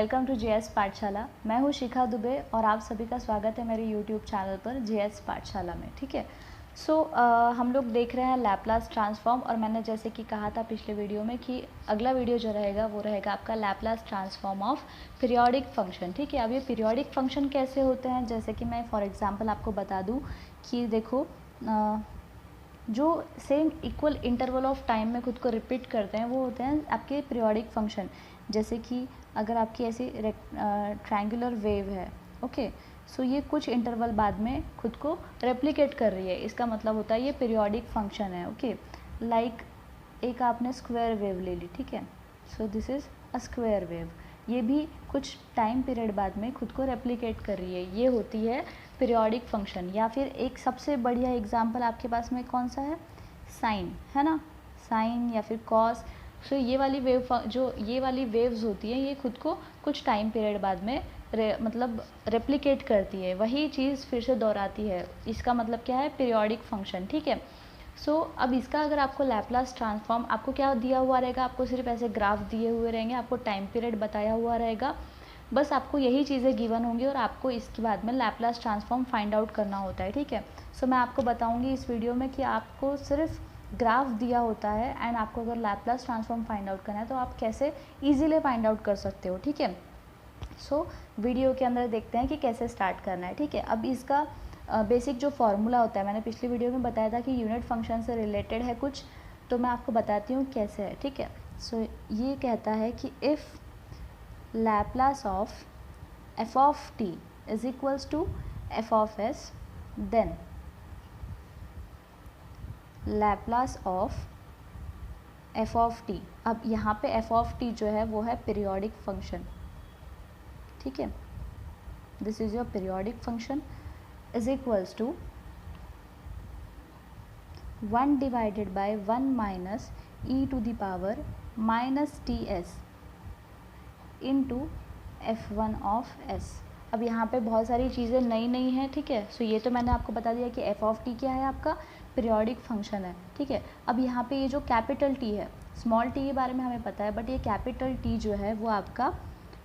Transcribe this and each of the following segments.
Welcome to JS पाठशाला। मैं हूँ शिखा दुबे और आप सभी का स्वागत है मेरे यूट्यूब चैनल पर जेएस पाठशाला में। ठीक है, हम लोग देख रहे हैं लैपलास ट्रांसफॉर्म और मैंने जैसे कि कहा था पिछले वीडियो में कि अगला वीडियो जो रहेगा वो रहेगा आपका Laplace transform of periodic function. ठीक है, अब ये पीरियोडिक फंक्शन कैसे होते हैं, जैसे कि मैं फॉर एग्जांपल आपको बता दूँ कि देखो जो same equal interval of time में खुद को रिपीट करते हैं वो होते हैं आपके पीरियोडिक फंक्शन। जैसे कि अगर आपकी ऐसी ट्रायंगुलर वेव है, ओके, सो ये कुछ इंटरवल बाद में खुद को रेप्लिकेट कर रही है, इसका मतलब होता है ये पीरियोडिक फंक्शन है। ओके, लाइक एक आपने स्क्वायर वेव ले ली, ठीक है, सो this is a square wave, ये भी कुछ टाइम पीरियड बाद में खुद को रेप्लिकेट कर रही है, ये होती है पीरियोडिक फंक्शन। या फिर एक सबसे बढ़िया एग्जांपल आपके पास में कौन सा है, साइन, है ना, साइन या फिर कॉस। सो ये वाली ये वाली वेव्स होती है, ये खुद को कुछ टाइम पीरियड बाद में मतलब रेप्लिकेट करती है, वही चीज़ फिर से दोहराती है, इसका मतलब क्या है, पीरियोडिक फंक्शन। ठीक है, अब इसका अगर आपको लैपलास ट्रांसफॉर्म आपको क्या दिया हुआ रहेगा, आपको सिर्फ ऐसे ग्राफ दिए हुए रहेंगे, आपको टाइम पीरियड बताया हुआ रहेगा, बस आपको यही चीज़ें गिवन होंगी और आपको इसके बाद में लैपलास ट्रांसफॉर्म फाइंड आउट करना होता है। ठीक है, मैं आपको बताऊंगी इस वीडियो में कि आपको सिर्फ ग्राफ दिया होता है एंड आपको अगर लैपलास ट्रांसफॉर्म फाइंड आउट करना है तो आप कैसे ईजिली फाइंड आउट कर सकते हो। ठीक है, वीडियो के अंदर देखते हैं कि कैसे स्टार्ट करना है। ठीक है, अब इसका बेसिक जो फॉर्मूला होता है, मैंने पिछली वीडियो में बताया था कि यूनिट फंक्शन से रिलेटेड है कुछ, तो मैं आपको बताती हूँ कैसे है। ठीक है, ये कहता है कि if Laplace of f of t is equals to f of s, then Laplace of f of t, अब यहाँ पे f of t जो है वो है पीरियोडिक फंक्शन। ठीक है, this is your periodic function is equals to 1 divided by 1 minus e to the power minus t s into f1 of s। अब यहाँ पे बहुत सारी चीज़ें नई हैं। ठीक है, ये तो मैंने आपको बता दिया कि f ऑफ t क्या है, आपका पीरियोडिक फंक्शन है। ठीक है, अब यहाँ पे ये जो कैपिटल T है, स्मॉल t के बारे में हमें पता है, बट ये कैपिटल T जो है वो आपका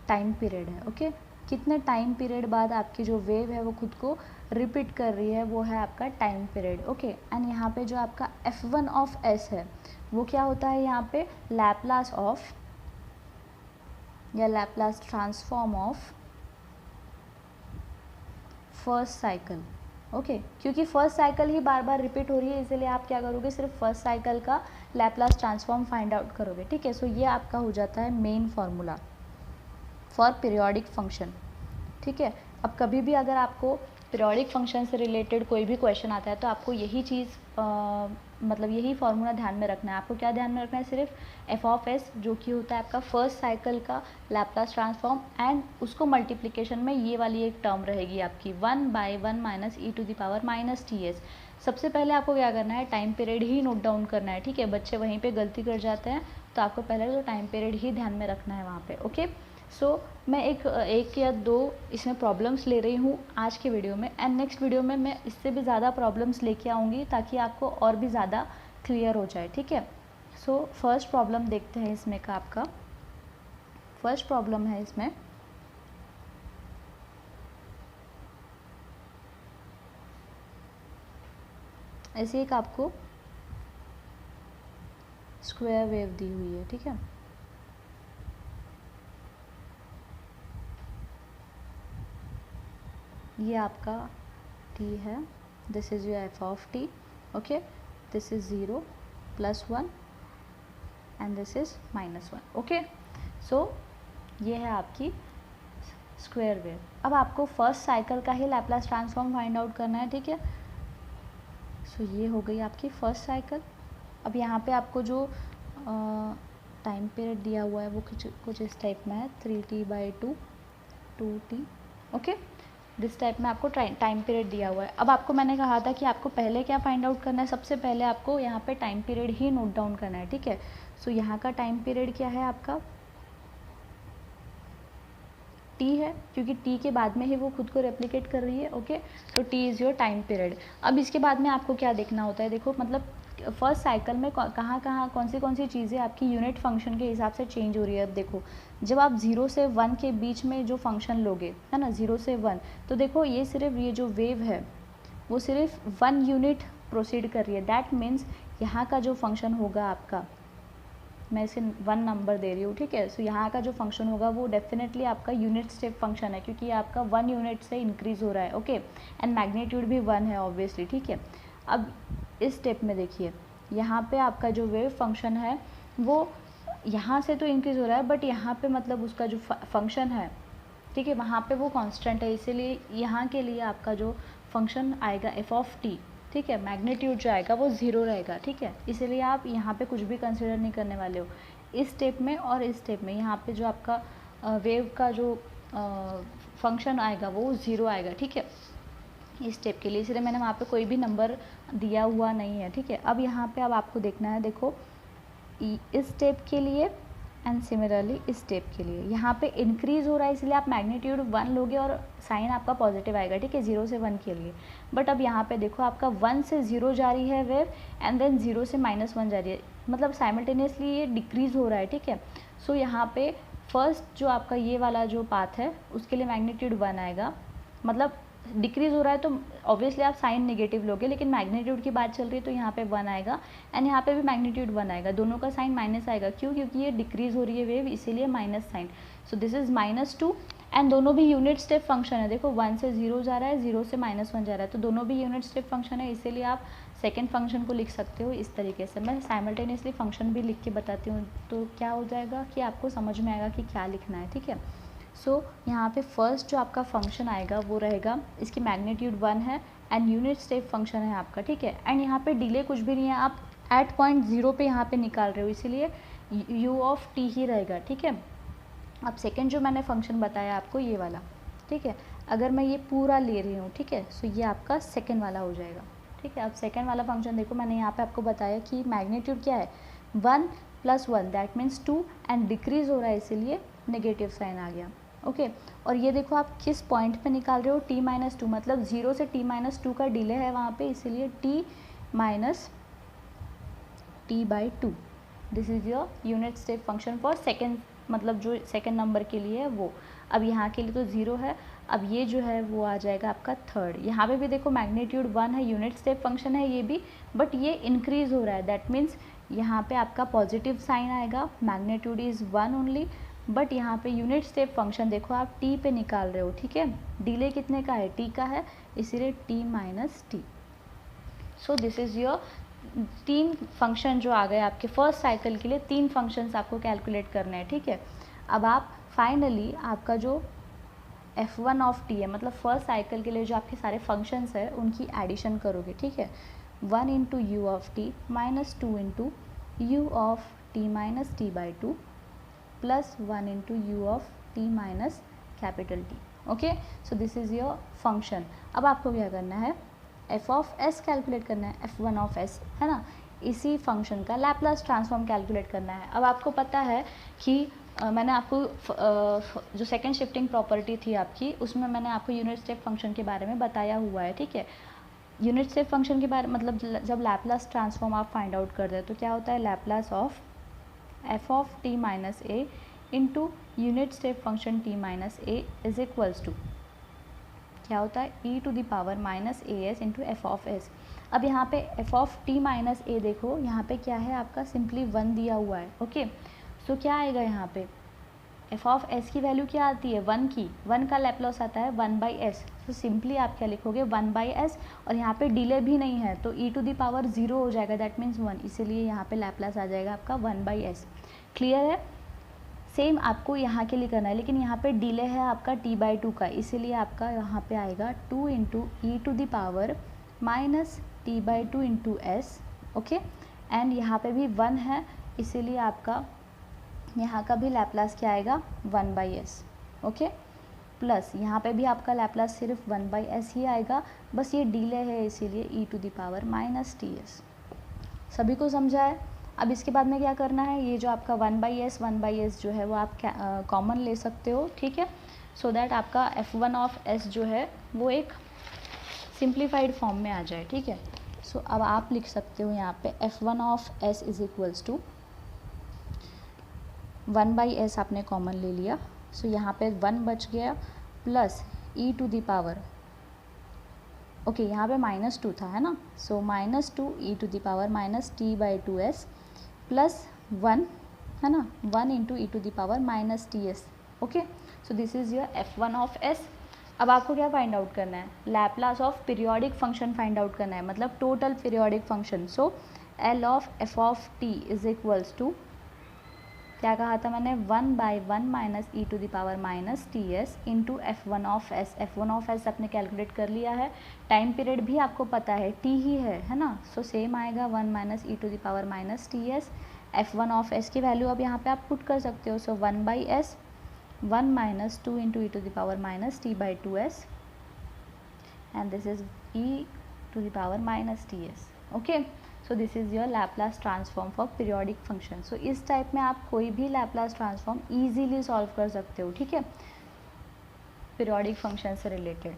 टाइम पीरियड है। ओके, कितने टाइम पीरियड बाद आपकी जो वेव है वो खुद को रिपीट कर रही है, वो है आपका टाइम पीरियड। ओके, एंड यहाँ पे जो आपका f1 ऑफ s है वो क्या होता है, यहाँ पे लैपलास ऑफ या Laplace transform of first cycle. Okay, क्योंकि फर्स्ट साइकिल ही बार बार रिपीट हो रही है, इसलिए आप क्या करोगे, सिर्फ फर्स्ट साइकिल का लैपलास ट्रांसफॉर्म फाइंड आउट करोगे। ठीक है, ये आपका हो जाता है main formula for periodic function. ठीक है, अब कभी भी अगर आपको पीरियोडिक फंक्शन से रिलेटेड कोई भी क्वेश्चन आता है तो आपको यही चीज़ मतलब यही फार्मूला ध्यान में रखना है। आपको क्या ध्यान में रखना है, सिर्फ f ऑफ s जो कि होता है आपका फर्स्ट साइकिल का लैपलास ट्रांसफॉर्म, एंड उसको मल्टीप्लिकेशन में ये वाली एक टर्म रहेगी आपकी 1 by 1 minus e to the power minus t s. सबसे पहले आपको क्या करना है, टाइम पीरियड ही नोट डाउन करना है। ठीक है, बच्चे वहीं पे गलती कर जाते हैं, तो आपको पहले तो टाइम पीरियड ही ध्यान में रखना है वहाँ पे। ओके, मैं एक या दो इसमें प्रॉब्लम्स ले रही हूँ आज के वीडियो में, एंड नेक्स्ट वीडियो में मैं इससे भी ज़्यादा प्रॉब्लम्स लेके आऊँगी ताकि आपको और भी ज़्यादा क्लियर हो जाए। ठीक है, फर्स्ट प्रॉब्लम देखते हैं इसमें का। आपका फर्स्ट प्रॉब्लम है इसमें, ऐसे एक आपको स्क्वायर वेव दी हुई है। ठीक है, ये आपका t है, this is your f of t। Okay, this is 0 plus 1 and this is minus 1। Okay, ये है आपकी स्क्वायर वेव। अब आपको फर्स्ट साइकिल का ही लैपलास ट्रांसफॉर्म फाइंड आउट करना है। ठीक है, ये हो गई आपकी फर्स्ट साइकिल। अब यहाँ पे आपको जो टाइम पीरियड दिया हुआ है वो कुछ इस टाइप में है, 3t by 2 2t। Okay, this type में आपको टाइम पीरियड दिया हुआ है। अब आपको मैंने कहा था कि आपको पहले क्या फाइंड आउट करना है, सबसे पहले आपको यहाँ पे टाइम पीरियड ही नोट डाउन करना है। ठीक है, यहाँ का टाइम पीरियड क्या है, आपका t है, क्योंकि t के बाद में ही वो खुद को रेप्लिकेट कर रही है। Okay, t is your time period. अब इसके बाद में आपको क्या देखना होता है, देखो मतलब फर्स्ट साइकिल में कहाँ कौन सी चीज़ें आपकी यूनिट फंक्शन के हिसाब से चेंज हो रही है। अब देखो, जब आप 0 से 1 के बीच में जो फंक्शन लोगे, है ना, 0 से 1, तो देखो ये सिर्फ ये जो वेव है वो सिर्फ 1 यूनिट प्रोसीड कर रही है। दैट मीन्स यहाँ का जो फंक्शन होगा आपका, मैं इसे 1 नंबर दे रही हूँ, ठीक है। सो यहाँ का जो फंक्शन होगा वो डेफिनेटली आपका यूनिट स्टेप फंक्शन है, क्योंकि ये आपका 1 यूनिट से इंक्रीज़ हो रहा है, ओके। एंड मैग्नीट्यूड भी 1 है ऑब्वियसली, ठीक है। अब इस स्टेप में देखिए, यहाँ पे आपका जो वेव फंक्शन है वो यहाँ से तो इंक्रीज़ हो रहा है, बट यहाँ पे मतलब उसका जो फंक्शन है, ठीक है, वहाँ पे वो कांस्टेंट है, इसीलिए यहाँ के लिए आपका जो फंक्शन आएगा एफ ऑफ टी, ठीक है, मैग्नीट्यूड जो आएगा वो 0 रहेगा, ठीक है। इसीलिए आप यहाँ पे कुछ भी कंसिडर नहीं करने वाले हो इस स्टेप में और इस स्टेप में। यहाँ पे जो आपका वेव का जो फंक्शन आएगा वो 0 आएगा, ठीक है, इस स्टेप के लिए। इसलिए मैंने वहाँ पे कोई भी नंबर दिया हुआ नहीं है, ठीक है। अब यहाँ पे अब आपको देखना है, देखो इस स्टेप के लिए एंड सिमिलरली इस स्टेप के लिए यहाँ पे इंक्रीज़ हो रहा है, इसलिए आप मैग्नीट्यूड 1 लोगे और साइन आपका पॉजिटिव आएगा, ठीक है, 0 से 1 के लिए। बट अब यहाँ पे देखो आपका 1 से 0 जा रही है वेव एंड देन 0 से -1 जा रही है, मतलब साइमल्टेनियसली ये डिक्रीज़ हो रहा है, ठीक है। सो यहाँ पे फर्स्ट जो आपका ये वाला जो पाथ है उसके लिए मैग्नीट्यूड 1 आएगा, मतलब डिक्रीज़ हो रहा है तो ऑब्वियसली आप साइन नेगेटिव लोगे, लेकिन मैग्नीट्यूड की बात चल रही है तो यहाँ पे 1 आएगा एंड यहाँ पे भी मैग्नीट्यूड 1 आएगा, दोनों का साइन माइनस आएगा। क्यों? क्योंकि ये डिक्रीज़ हो रही है वेव, इसीलिए minus sign. So this is -2 and दोनों भी यूनिट स्टेप फंक्शन है। देखो 1 से 0 जा रहा है, 0 से -1 जा रहा है, तो दोनों भी यूनिट स्टेप फंक्शन है, इसीलिए आप सेकेंड फंक्शन को लिख सकते हो इस तरीके से। मैं साइमल्टेनियसली फंक्शन भी लिख के बताती हूँ, तो क्या हो जाएगा कि आपको समझ में आएगा कि क्या लिखना है, ठीक है। सो यहाँ पे फर्स्ट जो आपका फंक्शन आएगा वो रहेगा, इसकी मैग्नीट्यूड 1 है एंड यूनिट स्टेप फंक्शन है आपका, ठीक है। एंड यहाँ पे डिले कुछ भी नहीं है, आप एट पॉइंट 0 पे यहाँ पे निकाल रहे हो, इसीलिए u ऑफ t ही रहेगा, ठीक है। अब सेकेंड जो मैंने फंक्शन बताया आपको ये वाला, ठीक है, अगर मैं ये पूरा ले रही हूँ, ठीक है, सो ये आपका सेकेंड वाला हो जाएगा, ठीक है। अब सेकेंड वाला फंक्शन देखो, मैंने यहाँ पे आपको बताया कि मैग्नीट्यूड क्या है 1 + 1 दैट मीन्स 2 एंड डिक्रीज़ हो रहा है, इसीलिए नेगेटिव साइन आ गया, ओके। और ये देखो आप किस पॉइंट पे निकाल रहे हो, t-2, मतलब 0 से t-2 का डिले है वहाँ पे, इसीलिए t - t/2 this is your unit step function for second, मतलब जो सेकेंड नंबर के लिए है वो। अब यहाँ के लिए तो 0 है, अब ये जो है वो आ जाएगा आपका थर्ड। यहाँ पे भी देखो मैग्नीट्यूड 1 है, यूनिट स्टेप फंक्शन है ये भी, बट ये इंक्रीज़ हो रहा है, दैट मीन्स यहाँ पे आपका पॉजिटिव साइन आएगा, मैग्नीट्यूड इज़ 1 ओनली, बट यहाँ पे यूनिट स्टेप फंक्शन देखो आप t पे निकाल रहे हो, ठीक है। डिले कितने का है, t का है, इसीलिए t - t। So this is your 3 function जो आ गए आपके फर्स्ट साइकिल के लिए। 3 फंक्शंस आपको कैलकुलेट करने हैं, ठीक है। अब आप फाइनली आपका जो f1 ऑफ t है, मतलब फर्स्ट साइकिल के लिए जो आपके सारे फंक्शंस है उनकी एडिशन करोगे, ठीक है। 1 × u of t -2 × u of t - t/2 plus 1 × u of t minus capital T, okay. So this is your function. अब आपको क्या करना है, f ऑफ s कैलकुलेट करना है, f1 ऑफ s, है ना, इसी फंक्शन का लैप्लास ट्रांसफॉर्म कैलकुलेट करना है। अब आपको पता है कि मैंने आपको जो सेकेंड शिफ्टिंग प्रॉपर्टी थी आपकी, उसमें मैंने आपको यूनिट स्टेप फंक्शन के बारे में बताया हुआ है, ठीक है। यूनिट स्टेप फंक्शन के बारे मतलब जब लैप्लास ट्रांसफॉर्म आप फाइंड आउट कर दे तो क्या होता है, Laplace of f of t - a into unit step function t - a is equals to क्या होता है, e⁻ -as into f of s। अब यहाँ पे f ऑफ t - a देखो, यहाँ पे क्या है आपका, सिंपली 1 दिया हुआ है, ओके। सो क्या आएगा यहाँ पे, f ऑफ s की वैल्यू क्या आती है, 1 की, 1 का लैप्लास आता है 1/s। तो सिंपली आप क्या लिखोगे 1/s, और यहाँ पे डिले भी नहीं है तो e⁻0 हो जाएगा, दैट मीन्स 1, इसीलिए यहाँ पे लैप्लास आ जाएगा आपका 1/s। क्लियर है। सेम आपको यहाँ के लिए करना है, लेकिन यहाँ पे डिले है आपका t/2 का, इसीलिए आपका यहाँ पे आएगा 2 × e⁻ -t/2 × s, okay. And यहाँ पे भी 1 है, इसीलिए आपका यहाँ का भी लैप्लास क्या आएगा 1/s, ओके। प्लस यहाँ पे भी आपका लैप्लास सिर्फ 1/s ही आएगा, बस ये डिले है इसीलिए e⁻ -ts। सभी को समझा है। अब इसके बाद में क्या करना है, ये जो आपका 1/s जो है वो आप कॉमन ले सकते हो, ठीक है, सो दैट आपका f1 ऑफ s जो है वो एक सिंप्लीफाइड फॉर्म में आ जाए, ठीक है। सो अब आप लिख सकते हो यहाँ पे f1 of s is equals to 1/s आपने कॉमन ले लिया, सो यहाँ पे 1 बच गया plus e to the power, okay यहाँ पे -2 था है ना, so -2 e to the power minus t/2s plus 1 है ना, 1 into e to the power -ts। Okay, so this is your f1 of s। अब आपको क्या फाइंड आउट करना है, Laplace of periodic function find out करना है, मतलब total periodic function. So l of f of t is equals to, क्या कहा था मैंने, 1/1 minus e to the power minus ts into f1 of s। f1 of s आपने calculate कर लिया है, टाइम पीरियड भी आपको पता है t ही है ना, सो सेम आएगा 1 minus e to the power minus ts। f1 of s की वैल्यू अब यहाँ पे आप पुट कर सकते हो, so 1/s 1 minus 2 into e to the power minus t/2s and this is e to the power minus ts। Okay, so this is your Laplace transform for periodic function. So इस type में आप कोई भी Laplace transform easily solve कर सकते हो, ठीक है, पीरियोडिक फंक्शन से रिलेटेड।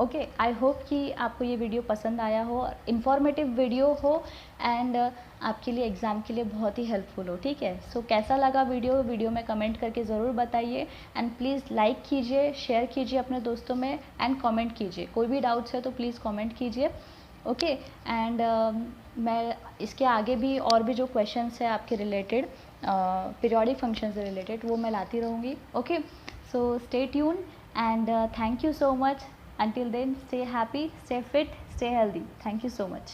ओके, आई होप कि आपको ये वीडियो पसंद आया हो, इन्फॉर्मेटिव वीडियो हो एंड आपके लिए एग्ज़ाम के लिए बहुत ही हेल्पफुल हो, ठीक है। सो कैसा लगा वीडियो में कमेंट करके ज़रूर बताइए एंड प्लीज़ लाइक कीजिए, शेयर कीजिए अपने दोस्तों में एंड कमेंट कीजिए। कोई भी डाउट्स है तो प्लीज़ कमेंट कीजिए। ओके, एंड मैं इसके आगे भी और भी जो क्वेश्चंस है आपके रिलेटेड पीरियोडिक फंक्शन से रिलेटेड वो मैं लाती रहूँगी। Okay, so stay tune and thank you so much. Until then, stay happy, stay fit, stay healthy. Thank you so much.